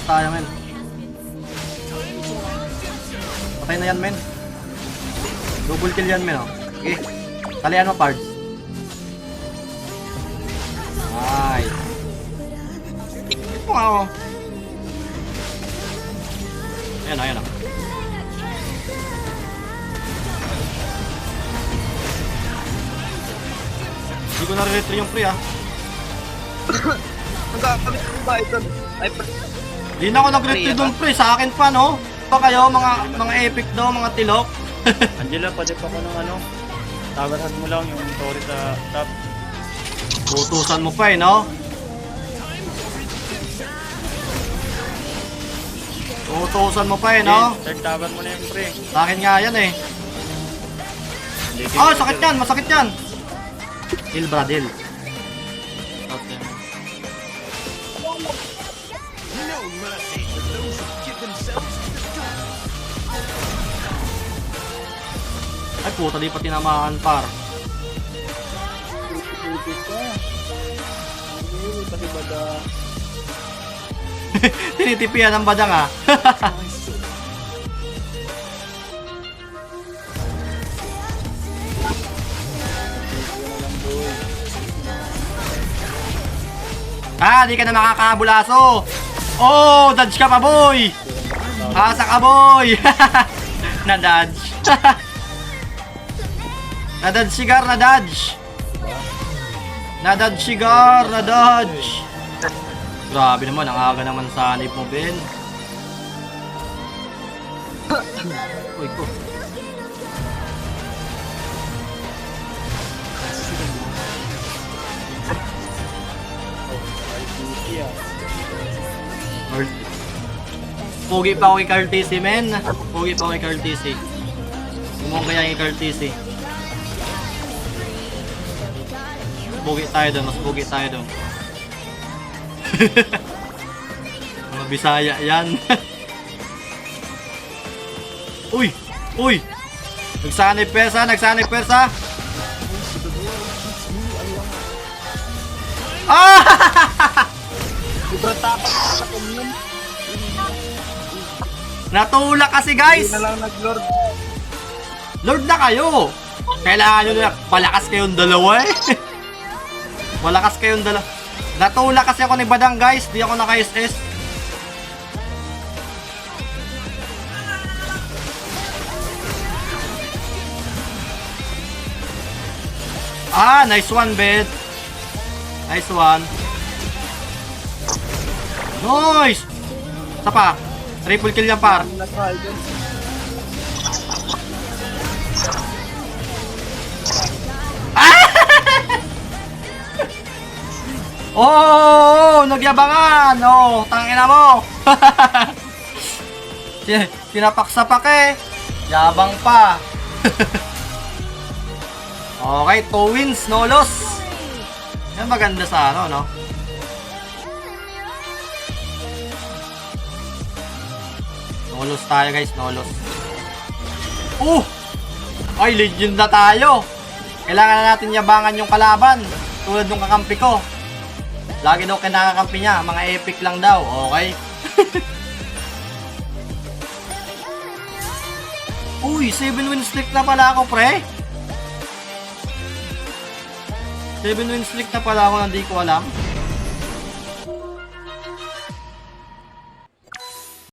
tayo, men. Patay na yan, men. Double kill yan, men, oh. Okay. Talian mo, parts. Nice. Wow. Ayan, ayan, oh. Hindi ko nare-retry yung pre, ah. Nagkakamit ko ba ito? Ay, Hindi na ako nag-retry doon, pre. Sa akin pa, no? Pa kayo, mga epic daw, mga tilok. Angela, pwede pa ko ng ano? Tawaran mo lang yung story sa top. Utusan mo pa, eh, no? Utusan mo pa, eh, no? Third tower mo na yung pre. Sa akin nga yan, eh. Oh, sakit yan, masakit yan. Heal, brad, heal. Okay. Ay, puta, di pa tinamaan, par. pati bada. Tinitipian ng badang, ah. Ah, di ka na makakabulaso. Oh, dodge ka pa, boy. Hasa ka, boy. Na-dodge. Na-dodge sigar, na-dodge. Na-dodge sigar, na-dodge. Grabe naman, ang aga naman sa hanip mo, Ben. Uy, ko. Pogi pa ako kay Carl TC, men. Pogi pa ako kay Carl TC. Kumong kaya kay Carl TC. Pogi tayo doon, mas pogi tayo doon. Mga Bisaya yan. Uy! Uy! Nagsanay persa, nagsanay persa. Ah! Sobrang tapat sa commune. Natulak kasi, guys. Hindi na lang nag-lord. Lord na kayo. Kailangan nyo na malakas kayong dalawa, eh. Malakas kayong dalawa. Natulak kasi ako ni Badang, guys. Di ako naka-SS. Ah, nice one, Bet. Nice one. Nice! Isa pa. Triple kill yan, par. Oh, nagyabangan. Oh, tangina mo. Sinapaksapak, eh. Yabang pa. Okay, 2 wins, no loss. Yan maganda sa ano, no? No loss tayo, guys, no loss. Ay, legend na tayo. Kailangan na natin yabangan yung kalaban. Tulad ng kakampi ko. Lagi daw kinakakampi niya, mga epic lang daw, okay? Uy, 7 win streak na pala ako, pre. 7 win streak na pala ako, hindi ko alam.